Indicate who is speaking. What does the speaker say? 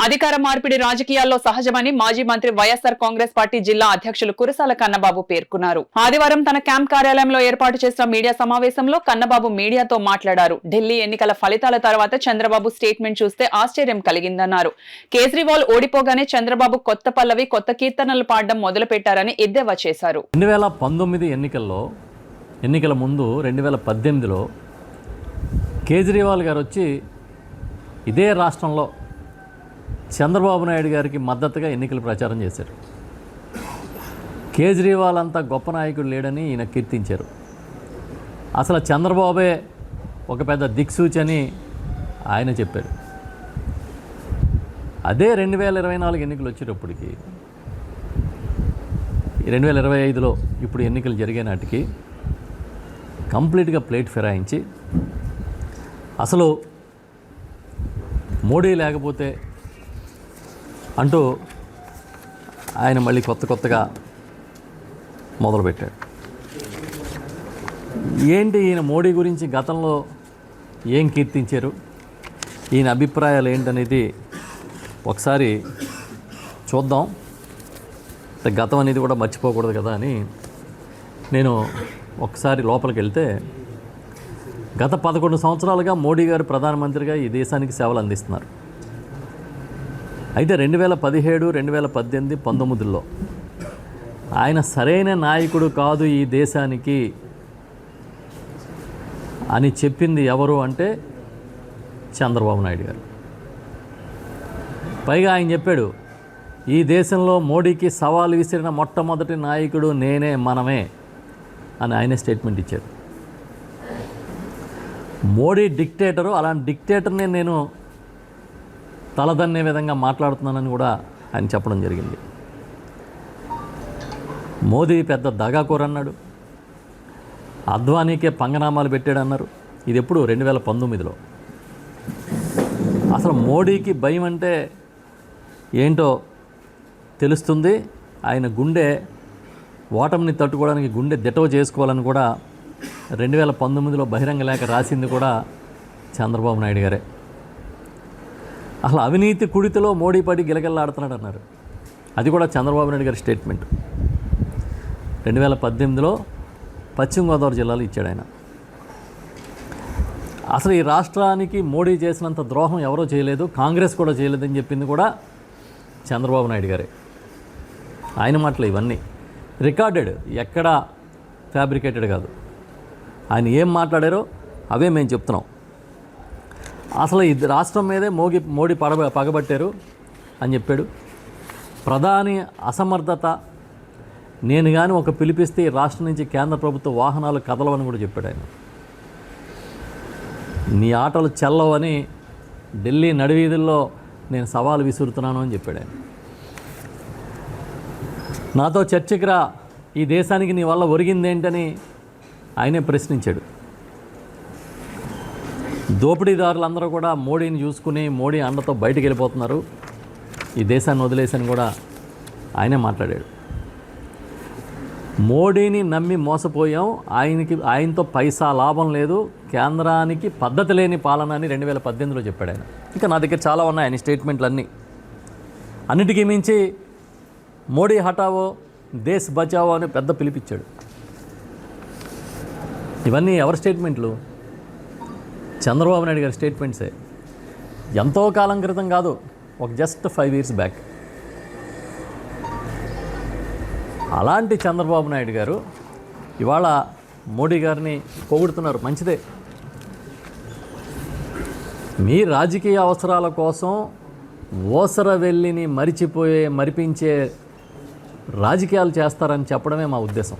Speaker 1: అధికార మార్పిడి రాజకీయాల్లో సహజమని మాజీ మంత్రి వైఎస్ఆర్ కాంగ్రెస్ పార్టీ జిల్లా అధ్యక్షులు కురసాల కన్నబాబు పేర్కొన్నారు. ఆదివారం తన క్యాంప్ కార్యాలయంలో ఏర్పాటు చేసిన మీడియా సమావేశంలో కన్నబాబు మీడియాతో మాట్లాడారు. ఢిల్లీ ఎన్నికల ఫలితాల తర్వాత చంద్రబాబు స్టేట్మెంట్ చూస్తే ఆశ్చర్యం కలిగిందన్నారు. కేజ్రీవాల్ ఓడిపోగానే చంద్రబాబు కొత్త పల్లవి కొత్త కీర్తనలు పాడడం మొదలుపెట్టారని ఎద్దేవా చేశారు.
Speaker 2: 2019 ఎన్నికల ముందు 2018లో కేజ్రీవాల్ గారు వచ్చి ఇదే రాష్ట్రంలో చంద్రబాబు నాయుడు గారికి మద్దతుగా ఎన్నికల ప్రచారం చేశారు. కేజ్రీవాల్ అంతా గొప్ప నాయకుడు లేడని ఈయన కీర్తించారు. అసలు చంద్రబాబే ఒక పెద్ద దిక్సూచి అని ఆయన చెప్పారు. అదే 2024 ఎన్నికలు వచ్చేటప్పటికి 2025లో ఇప్పుడు ఎన్నికలు జరిగే నాటికి కంప్లీట్గా ప్లేట్ ఫిరాయించి అసలు మోడీ లేకపోతే అంటూ ఆయన మళ్ళీ కొత్తగా మొదలుపెట్టాడు. ఏంటి ఈయన మోడీ గురించి గతంలో ఏం కీర్తించారు, ఈయన అభిప్రాయాలు ఏంటనేది ఒకసారి చూద్దాం. గతం అనేది కూడా మర్చిపోకూడదు కదా అని నేను ఒకసారి లోపలికి వెళ్తే, గత 11 సంవత్సరాలుగా మోడీ గారు ప్రధానమంత్రిగా ఈ దేశానికి సేవలు అందిస్తున్నారు. అయితే 2017, 2018, 2019లో ఆయన సరైన నాయకుడు కాదు ఈ దేశానికి అని చెప్పింది ఎవరు అంటే చంద్రబాబు నాయుడు గారు. పైగా ఆయన చెప్పాడు, ఈ దేశంలో మోడీకి సవాలు విసిరిన మొట్టమొదటి నాయకుడు నేనే, మనమే అని ఆయన స్టేట్మెంట్ ఇచ్చారు. మోడీ డిక్టేటరు, అలాంటి డిక్టేటర్ని నేను తలదన్నే విధంగా మాట్లాడుతున్నానని కూడా ఆయన చెప్పడం జరిగింది. మోదీ పెద్ద దగాకోర అన్నాడు, అద్వానీకే పంగనామాలు పెట్టాడన్నారు. ఇది ఎప్పుడు 2019లో. అసలు మోడీకి భయం అంటే ఏంటో తెలుస్తుంది. ఆయన గుండె ఓటమిని తట్టుకోవడానికి గుండె దిటవ చేసుకోవాలని కూడా 2019లో బహిరంగ లేఖ రాసింది కూడా చంద్రబాబు నాయుడు గారే. అసలు అవినీతి కుడితిలో మోడీ పడి గిలగిల్లాడుతున్నాడు అన్నారు. అది కూడా చంద్రబాబు నాయుడు గారి స్టేట్మెంట్. 2018లో పశ్చిమ గోదావరి జిల్లాలో ఇచ్చాడు ఆయన. అసలు ఈ రాష్ట్రానికి మోడీ చేసినంత ద్రోహం ఎవరో చేయలేదు, కాంగ్రెస్ కూడా చేయలేదని చెప్పింది కూడా చంద్రబాబు నాయుడు గారే. ఆయన మాటలు ఇవన్నీ రికార్డెడ్, ఎక్కడా ఫ్యాబ్రికేటెడ్ కాదు. ఆయన ఏం మాట్లాడారో అవే మేము చెప్తున్నాం. అసలు ఈ రాష్ట్రం మీదే మోడీ పగబట్టారు అని చెప్పాడు. ప్రధాని అసమర్థత, నేను కానీ ఒక పిలిపిస్తే ఈ రాష్ట్రం నుంచి కేంద్ర ప్రభుత్వ వాహనాలు కదలవని కూడా చెప్పాడు ఆయన. నీ ఆటలు చెల్లవని ఢిల్లీ నడివీధుల్లో నేను సవాలు విసురుతున్నాను అని చెప్పాడు ఆయన. నాతో చర్చకి రా, ఈ దేశానికి నీ వల్ల ఒరిగిందేంటని ఆయనే ప్రశ్నించాడు. దోపిడీదారులందరూ కూడా మోడీని చూసుకుని మోడీ అండతో బయటికి వెళ్ళిపోతున్నారు, ఈ దేశాన్ని వదిలేసని కూడా ఆయనే మాట్లాడాడు. మోడీని నమ్మి మోసపోయాం, ఆయనతో పైసా లాభం లేదు, కేంద్రానికి పద్ధతి లేని పాలన అని 2018లో చెప్పాడు ఆయన. ఇంకా నా దగ్గర చాలా ఉన్నాయి ఆయన స్టేట్మెంట్లు అన్నిటికీ మించి మోడీ హటావో దేశ్ బచావో అని పెద్ద పిలిపించాడు. ఇవన్నీ ఎవరి స్టేట్మెంట్లు? చంద్రబాబు నాయుడు గారి స్టేట్మెంట్సే. ఎంతో కాలం క్రితం కాదు, ఒక జస్ట్ 5 years బ్యాక్. అలాంటి చంద్రబాబు నాయుడు గారు ఇవాళ మోడీ గారిని పొగుడుతున్నారు. మంచిదే. మీ రాజకీయ అవసరాల కోసం ఓసర వెళ్ళిని మరిపించే రాజకీయాలు చేస్తారని చెప్పడమే మా ఉద్దేశం.